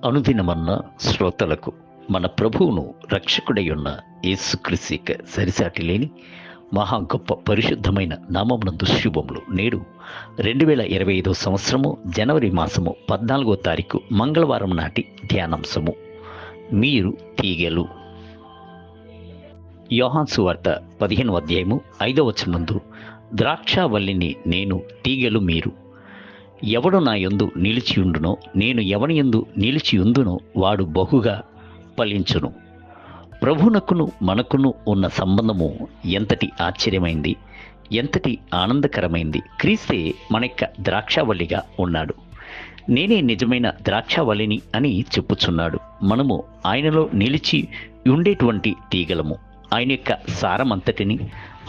అనుదినమన్న శ్రోతలకు మన ప్రభువును రక్షకుడై ఉన్న యేసుక్రీస్తు సరిసాటి లేని మహా గొప్ప పరిశుద్ధమైన నామమునందు శుభములు. నేడు 2025 సంవత్సరము జనవరి మాసము 14వ తారీఖు మంగళవారం నాటి ధ్యానాంశము, మీరు తీగెలు. యోహాను సువార్త 15వ అధ్యాయము 5వ వచనమందు, ద్రాక్షావల్లిని నేను, తీగెలు మీరు. ఎవడు నా యందు నిలిచియుండునో, నేను ఎవని యందు నిలిచియుందునో వాడు బహుగా ఫలించును. ప్రభునకును మనకును ఉన్న సంబంధము ఎంతటి ఆశ్చర్యమైంది, ఎంతటి ఆనందకరమైంది. క్రీస్తే మన యొక్క ద్రాక్షావల్లిగా ఉన్నాడు. నేనే నిజమైన ద్రాక్షావల్లిని అని చెప్పుచున్నాడు. మనము ఆయనలో నిలిచి ఉండేటువంటి తీగలము. ఆయన యొక్క సారమంతటిని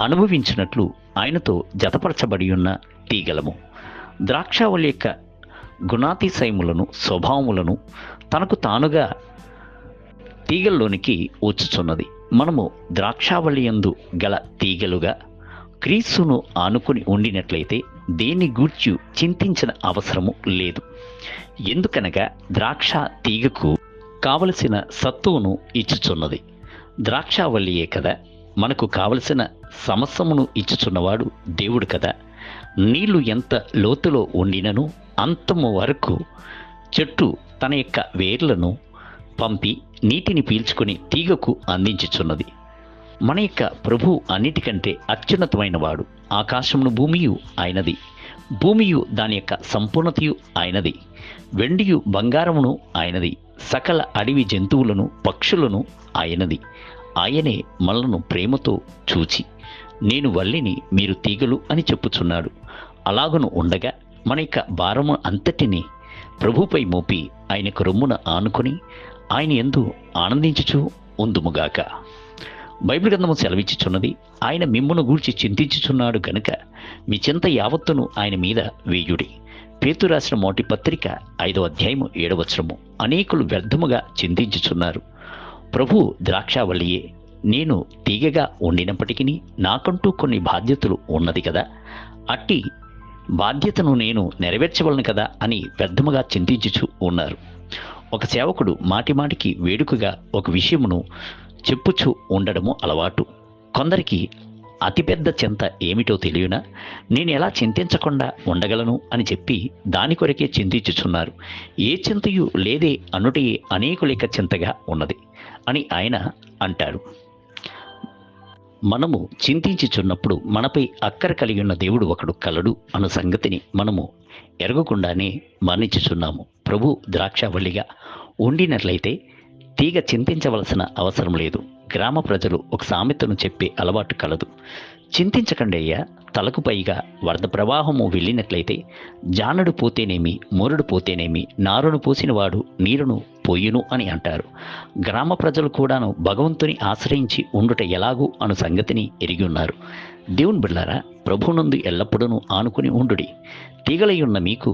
అనుభవించినట్లు ఆయనతో జతపరచబడి ఉన్న తీగలము. ద్రాక్షావల్లి యొక్క గుణాతిశయములను, స్వభావములను తనకు తానుగా తీగల్లోనికి వచ్చుచున్నది. మనము ద్రాక్షావల్లి యందు గల తీగలుగా క్రీస్తును ఆనుకుని ఉండినట్లయితే దేన్ని గూర్చి చింతించిన అవసరము లేదు. ఎందుకనగా ద్రాక్ష తీగకు కావలసిన సత్తువును ఇచ్చుచున్నది. ద్రాక్షావల్లియే కదా మనకు కావలసిన సమస్తమును ఇచ్చుచున్నవాడు దేవుడు కదా. నీళ్లు ఎంత లోతులో ఉండినను అంతము వరకు చెట్టు తన యొక్క వేర్లను పంపి నీటిని పీల్చుకొని తీగకు అందించుచున్నది. మన యొక్క ప్రభు అన్నిటికంటే అత్యున్నతమైన వాడు. ఆకాశమును భూమియు ఆయనది, భూమియు దాని యొక్క సంపూర్ణతయు ఆయనది. వెండియు బంగారమును ఆయనది, సకల అడవి జంతువులను పక్షులను ఆయనది. ఆయనే మనలను ప్రేమతో చూచి, నేను వల్లిని, మీరు తీగలు అని చెప్పుచున్నాడు. అలాగను ఉండగా మన యొక్క భారము అంతటిని ప్రభుపై మోపి ఆయనకు రొమ్మున ఆనుకొని ఆయన యందు ఆనందించుచు ఉందుముగాక. బైబిల్ గ్రంథము సెలవిచ్చుచున్నది, ఆయన మిమ్మును గూర్చి చింతించుచున్నాడు గనుక మీ చింత యావత్తును ఆయన మీద వేయుడి. పేతురు రాసిన మొదటి పత్రిక 5వ అధ్యాయము 7వ వచనము. అనేకులు వ్యర్థముగా చింతించుచున్నారు. ప్రభు ద్రాక్షావల్లియే, నేను తీగగా ఉండినప్పటికీ నాకంటూ కొన్ని బాధ్యతలు ఉన్నది కదా, అట్టి బాధ్యతను నేను నెరవేర్చవలను కదా అని వ్యర్థముగా చింతించుచు ఉన్నారు. ఒక సేవకుడు మాటిమాటికి వేడుకగా ఒక విషయమును చెప్పుచు ఉండడము అలవాటు. కొందరికి అతిపెద్ద చింత ఏమిటో తెలియనా, నేను ఎలా చింతించకుండా ఉండగలను అని చెప్పి దాని కొరకే చింతించుచున్నారు. ఏ చింతయు లేదే అనుటయే అనేకుల యొక్క చింతగా ఉన్నది అని ఆయన అంటాడు. మనము చింతించుచున్నప్పుడు మనపై అక్కర కలిగి ఉన్న దేవుడు ఒకడు కలడు అను సంగతిని మనము ఎరగకుండానే మరణించుచున్నాము. ప్రభు ద్రాక్షావల్లిగా ఉండినట్లయితే తీగ చింతించవలసిన అవసరం లేదు. గ్రామ ప్రజలు ఒక సామెతను చెప్పే అలవాటు కలదు. చింతించకండి అయ్యా, తలకు పైగా వరద ప్రవాహము వెళ్ళినట్లయితే జానడు పోతేనేమి, మూరుడు పోతేనేమి, నారును పోసినవాడు నీరును పోయును అని అంటారు. గ్రామ ప్రజలు కూడాను భగవంతుని ఆశ్రయించి ఉండుట ఎలాగూ అను సంగతిని ఎరిగి ఉన్నారు. దేవుని బిడ్డలారా, ప్రభువునందు ఎల్లప్పుడూ ఆనుకుని ఉండుడి. తీగలయ్యున్న మీకు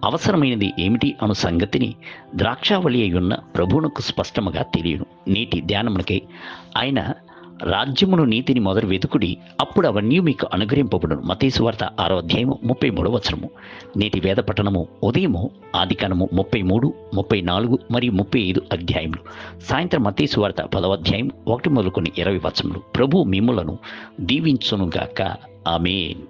అవసరమైనది ఏమిటి అను సంగతిని ద్రాక్షావళి అయ్యున్న ప్రభువునకు స్పష్టముగా తెలియను. నీటి ధ్యానమునకై ఆయన రాజ్యమును, నీతిని మొదలు వెతుకుడి, అప్పుడు అవన్నీ మీకు అనుగ్రహింపబడును. మత్తయి సువార్త 6వ అధ్యాయము 33వ వచనము. నేటి వేద పఠనము ఉదయము ఆదికాండము 33, 34 మరియు 35 అధ్యాయములు. సాయంత్రం మత్తయి సువార్త 10వ అధ్యాయం 1 మొదలుకొని 20 వచనములు. ప్రభు మిమ్ములను దీవించునుగాక. ఆమేన్.